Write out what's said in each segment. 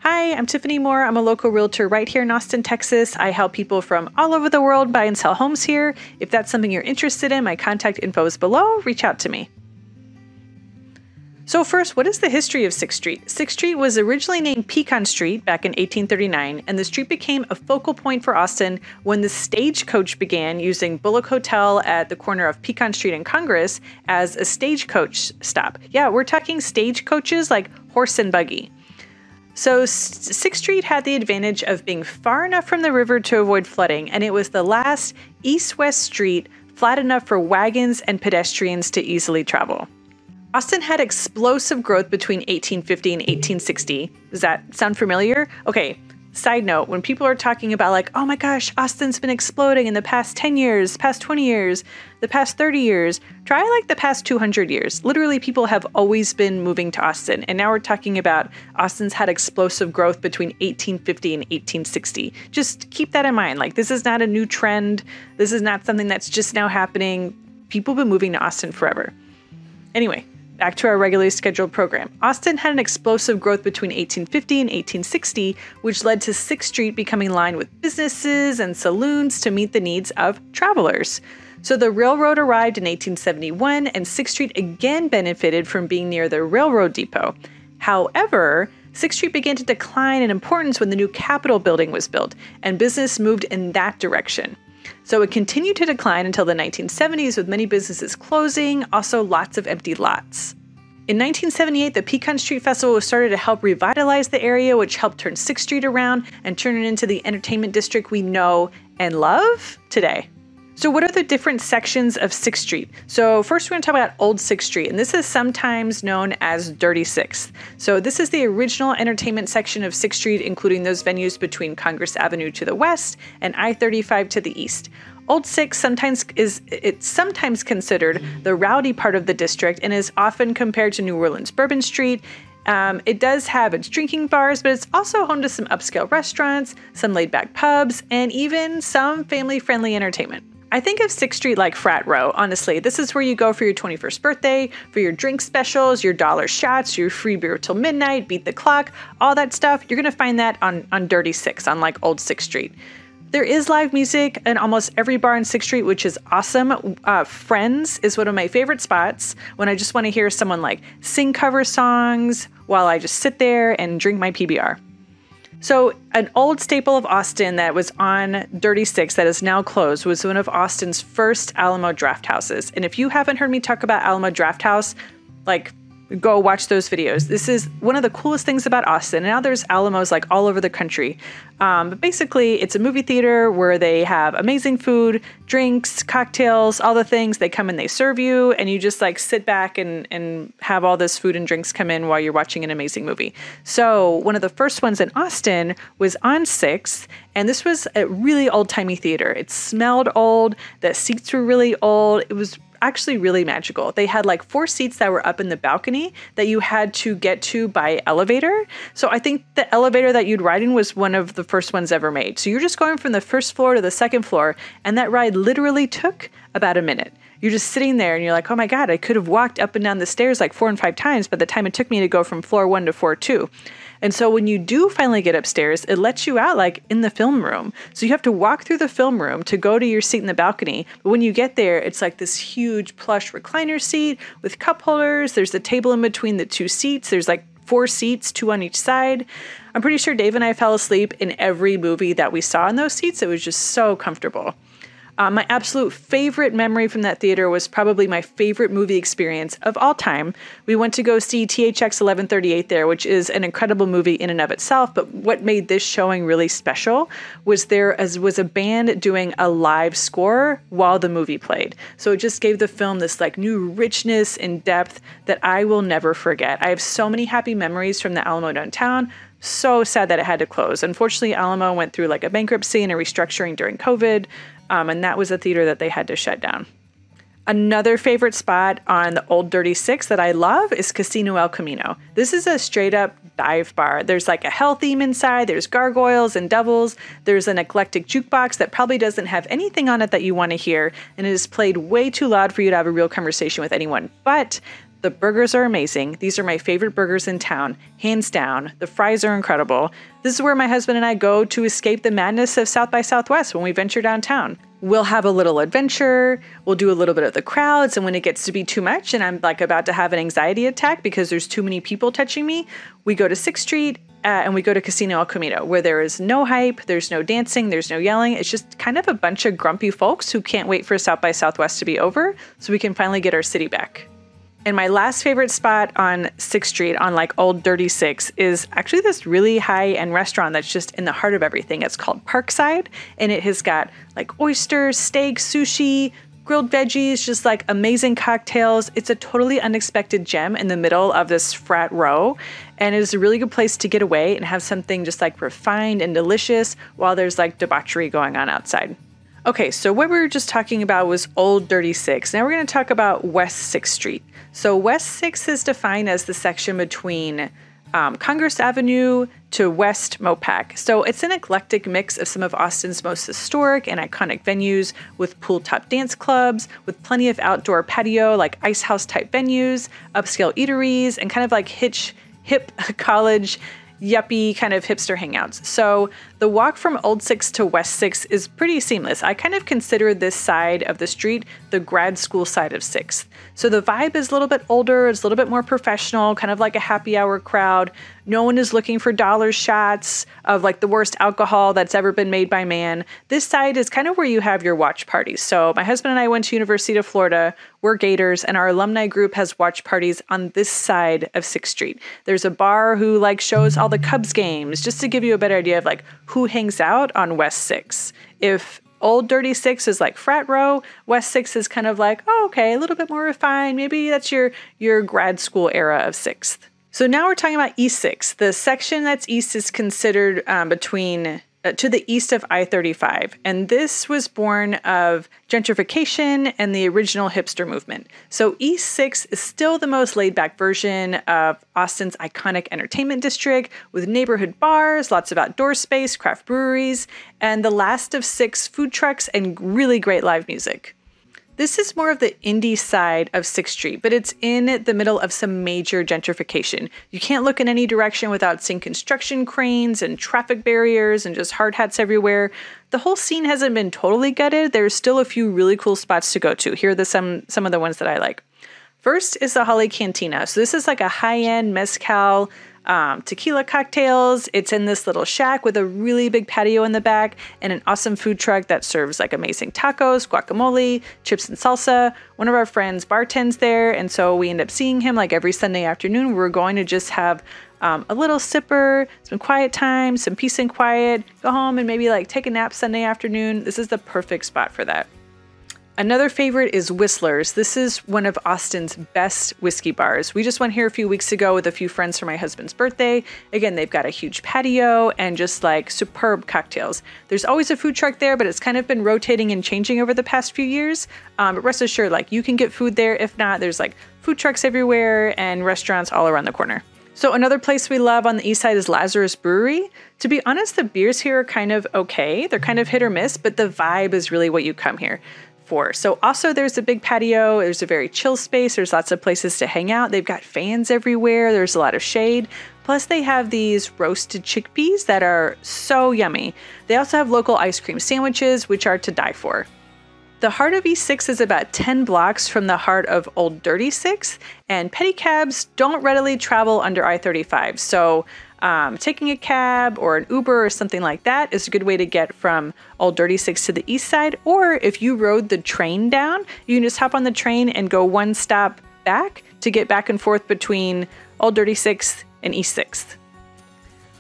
Hi, I'm Tiffany Moore. I'm a local realtor right here in Austin, Texas. I help people from all over the world buy and sell homes here. If that's something you're interested in, my contact info is below. Reach out to me. So first, what is the history of 6th Street? 6th Street was originally named Pecan Street back in 1839, and the street became a focal point for Austin when the stagecoach began using Bullock Hotel at the corner of Pecan Street and Congress as a stagecoach stop. Yeah, we're talking stagecoaches like horse and buggy. So 6th Street had the advantage of being far enough from the river to avoid flooding, and it was the last east-west street flat enough for wagons and pedestrians to easily travel. Austin had explosive growth between 1850 and 1860. Does that sound familiar? Okay, side note, when people are talking about like, oh my gosh, Austin's been exploding in the past 10 years, past 20 years, the past 30 years, try like the past 200 years. Literally, people have always been moving to Austin. And now we're talking about Austin's had explosive growth between 1850 and 1860. Just keep that in mind. Like, this is not a new trend. This is not something that's just now happening. People have been moving to Austin forever. Anyway, back to our regularly scheduled program. Austin had an explosive growth between 1850 and 1860, which led to 6th Street becoming lined with businesses and saloons to meet the needs of travelers. So the railroad arrived in 1871, and 6th Street again benefited from being near the railroad depot. However, 6th Street began to decline in importance when the new Capitol building was built, and business moved in that direction. So it continued to decline until the 1970s, with many businesses closing, also lots of empty lots. In 1978, the Pecan Street Festival was started to help revitalize the area, which helped turn 6th Street around and turn it into the entertainment district we know and love today. So what are the different sections of 6th Street? So first we're going to talk about Old 6th Street, and this is sometimes known as Dirty 6th. So this is the original entertainment section of 6th Street, including those venues between Congress Avenue to the west and I-35 to the east. Old 6th it's sometimes considered the rowdy part of the district and is often compared to New Orleans Bourbon Street. It does have its drinking bars, but it's also home to some upscale restaurants, some laid-back pubs, and even some family-friendly entertainment. I think of 6th Street like frat row, honestly. This is where you go for your 21st birthday, for your drink specials, your dollar shots, your free beer till midnight, beat the clock, all that stuff. You're going to find that on Dirty 6, on like Old 6th Street. There is live music in almost every bar in 6th Street, which is awesome. Friends is one of my favorite spots when I just want to hear someone like sing cover songs while I just sit there and drink my PBR. So an old staple of Austin that was on Dirty 6 that is now closed was one of Austin's first Alamo Drafthouses. And if you haven't heard me talk about Alamo Drafthouse, like, go watch those videos. This is one of the coolest things about Austin. And now there's Alamos like all over the country. But basically, it's a movie theater where they have amazing food, drinks, cocktails, all the things. They come and they serve you, and you just like sit back and have all this food and drinks come in while you're watching an amazing movie. So one of the first ones in Austin was on 6th, and this was a really old-timey theater. It smelled old. The seats were really old. It was actually really magical. They had like 4 seats that were up in the balcony that you had to get to by elevator. So I think the elevator that you'd ride in was one of the first ones ever made. So you're just going from the first floor to the second floor, and that ride literally took about a minute. You're just sitting there and you're like, oh my God, I could have walked up and down the stairs like 4 and 5 times by the time it took me to go from floor 1 to floor 2. And so when you do finally get upstairs, it lets you out like in the film room. So you have to walk through the film room to go to your seat in the balcony. But when you get there, it's like this huge plush recliner seat with cup holders. There's a table in between the 2 seats. There's like 4 seats, 2 on each side. I'm pretty sure Dave and I fell asleep in every movie that we saw in those seats. It was just so comfortable. My absolute favorite memory from that theater was probably my favorite movie experience of all time. We went to go see THX 1138 there, which is an incredible movie in and of itself. But what made this showing really special was there was a band doing a live score while the movie played. So it just gave the film this like new richness and depth that I will never forget. I have so many happy memories from the Alamo downtown. So sad that it had to close. Unfortunately, Alamo went through like a bankruptcy and a restructuring during COVID. And that was a theater that they had to shut down. Another favorite spot on the old Dirty 6 that I love is Casino El Camino. This is a straight up dive bar. There's like a hell theme inside. There's gargoyles and devils. There's an eclectic jukebox that probably doesn't have anything on it that you want to hear. And it is played way too loud for you to have a real conversation with anyone. But The burgers are amazing. These are my favorite burgers in town, hands down. The fries are incredible. This is where my husband and I go to escape the madness of South by Southwest when we venture downtown. We'll have a little adventure, we'll do a little bit of the crowds, and when it gets to be too much and I'm like about to have an anxiety attack because there's too many people touching me, we go to 6th Street and we go to Casino El Camino, where there is no hype, there's no dancing, there's no yelling. It's just kind of a bunch of grumpy folks who can't wait for South by Southwest to be over so we can finally get our city back. And my last favorite spot on 6th Street on like Old Dirty 6 is actually this really high-end restaurant that's just in the heart of everything. It's called Parkside, and it has got like oysters, steak, sushi, grilled veggies, just like amazing cocktails. It's a totally unexpected gem in the middle of this frat row, and it is a really good place to get away and have something just like refined and delicious while there's like debauchery going on outside. Okay, so what we were just talking about was Old Dirty 6. Now we're going to talk about West 6th Street. So West 6th is defined as the section between Congress Avenue to West Mopac. So it's an eclectic mix of some of Austin's most historic and iconic venues with pool-top dance clubs, with plenty of outdoor patio, like ice house type venues, upscale eateries, and kind of like hip college yuppie kind of hipster hangouts. So the walk from Old 6th to West 6th is pretty seamless. I kind of consider this side of the street the grad school side of 6th. So the vibe is a little bit older, it's a little bit more professional, kind of like a happy hour crowd. No one is looking for dollar shots of like the worst alcohol that's ever been made by man. This side is kind of where you have your watch parties. So my husband and I went to University of Florida. We're Gators, and our alumni group has watch parties on this side of 6th Street. There's a bar who like shows all the Cubs games, just to give you a better idea of like who hangs out on West 6th. If Old Dirty 6 is like frat row, West 6th is kind of like, oh, okay, a little bit more refined. Maybe that's your grad school era of 6th. So now we're talking about East 6th. The section that's east is considered between to the east of I-35. And this was born of gentrification and the original hipster movement. So East 6th is still the most laid-back version of Austin's iconic entertainment district with neighborhood bars, lots of outdoor space, craft breweries, and the last of 6 food trucks and really great live music. This is more of the indie side of 6th Street, but it's in the middle of some major gentrification. You can't look in any direction without seeing construction cranes and traffic barriers and just hard hats everywhere. The whole scene hasn't been totally gutted. There's still a few really cool spots to go to. Here are some of the ones that I like. First is the Holly Cantina. So this is like a high-end mezcal tequila cocktails. It's in this little shack with a really big patio in the back and an awesome food truck that serves like amazing tacos, guacamole, chips and salsa. One of our friends bartends there, and so we end up seeing him like every Sunday afternoon. We're going to just have a little sipper, some quiet time, some peace and quiet, go home and maybe like take a nap Sunday afternoon. This is the perfect spot for that. Another favorite is Whistler's. This is one of Austin's best whiskey bars. We just went here a few weeks ago with a few friends for my husband's birthday. Again, they've got a huge patio and just like superb cocktails. There's always a food truck there, but it's kind of been rotating and changing over the past few years. But rest assured, like you can get food there. If not, there's like food trucks everywhere and restaurants all around the corner. So another place we love on the east side is Lazarus Brewery. To be honest, the beers here are kind of okay. They're kind of hit or miss, but the vibe is really what you come here for. So also there's a big patio. There's a very chill space. There's lots of places to hang out. They've got fans everywhere. There's a lot of shade. Plus they have these roasted chickpeas that are so yummy. They also have local ice cream sandwiches, which are to die for. The heart of East 6 is about 10 blocks from the heart of Old Dirty 6, and pedicabs don't readily travel under I-35. So taking a cab or an Uber or something like that is a good way to get from Old Dirty 6 to the east side. Or if you rode the train down, you can just hop on the train and go one stop back to get back and forth between Old Dirty 6 and East 6th.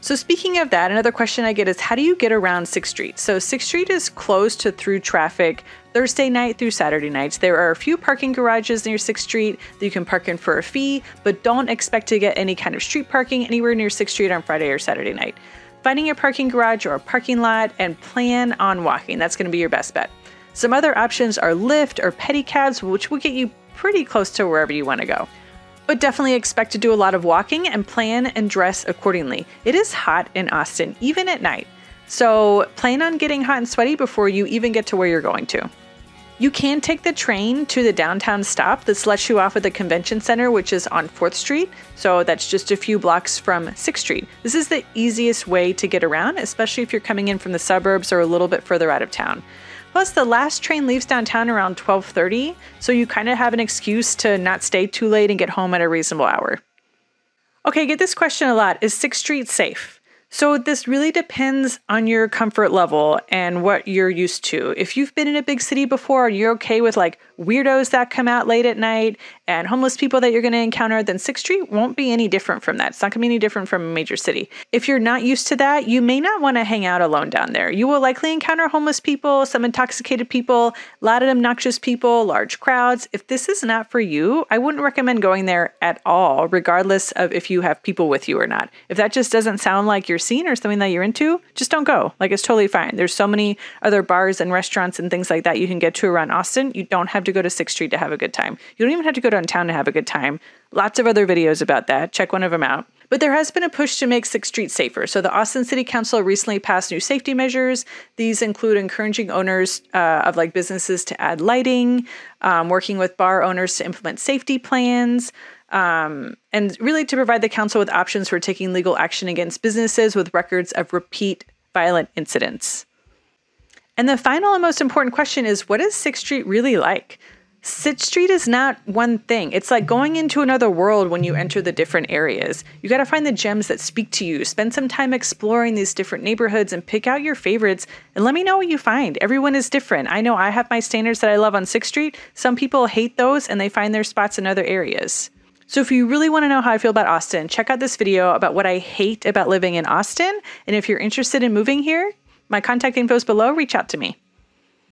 So speaking of that, another question I get is how do you get around 6th Street? So 6th Street is closed to through traffic Thursday night through Saturday nights. There are a few parking garages near 6th Street that you can park in for a fee, but don't expect to get any kind of street parking anywhere near 6th Street on Friday or Saturday night. Finding a parking garage or a parking lot and plan on walking. That's going to be your best bet. Some other options are Lyft or pedicabs, which will get you pretty close to wherever you want to go. But definitely expect to do a lot of walking and plan and dress accordingly. It is hot in Austin, even at night. So plan on getting hot and sweaty before you even get to where you're going to. You can take the train to the downtown stop that lets you off at the convention center, which is on 4th Street. So that's just a few blocks from 6th Street. This is the easiest way to get around, especially if you're coming in from the suburbs or a little bit further out of town. Plus, the last train leaves downtown around 12:30, so you kind of have an excuse to not stay too late and get home at a reasonable hour. Okay, I get this question a lot. Is 6th Street safe? So this really depends on your comfort level and what you're used to. If you've been in a big city before, you're okay with like weirdos that come out late at night and homeless people that you're going to encounter, then 6th Street won't be any different from that. It's not going to be any different from a major city. If you're not used to that, you may not want to hang out alone down there. You will likely encounter homeless people, some intoxicated people, a lot of obnoxious people, large crowds. If this is not for you, I wouldn't recommend going there at all, regardless of if you have people with you or not. If that just doesn't sound like your scene or something that you're into, just don't go. Like, it's totally fine. There's so many other bars and restaurants and things like that you can get to around Austin. You don't have to go to 6th Street to have a good time. You don't even have to go downtown to have a good time. Lots of other videos about that. Check one of them out. But there has been a push to make 6th Street safer. So the Austin City Council recently passed new safety measures. These include encouraging owners of like businesses to add lighting, working with bar owners to implement safety plans, and really to provide the council with options for taking legal action against businesses with records of repeat violent incidents. And the final and most important question is, what is 6th Street really like? 6th Street is not one thing. It's like going into another world when you enter the different areas. You got to find the gems that speak to you. Spend some time exploring these different neighborhoods and pick out your favorites and let me know what you find. Everyone is different. I know I have my standards that I love on 6th Street. Some people hate those and they find their spots in other areas. So if you really want to know how I feel about Austin, check out this video about what I hate about living in Austin. And if you're interested in moving here, my contact info is below. Reach out to me.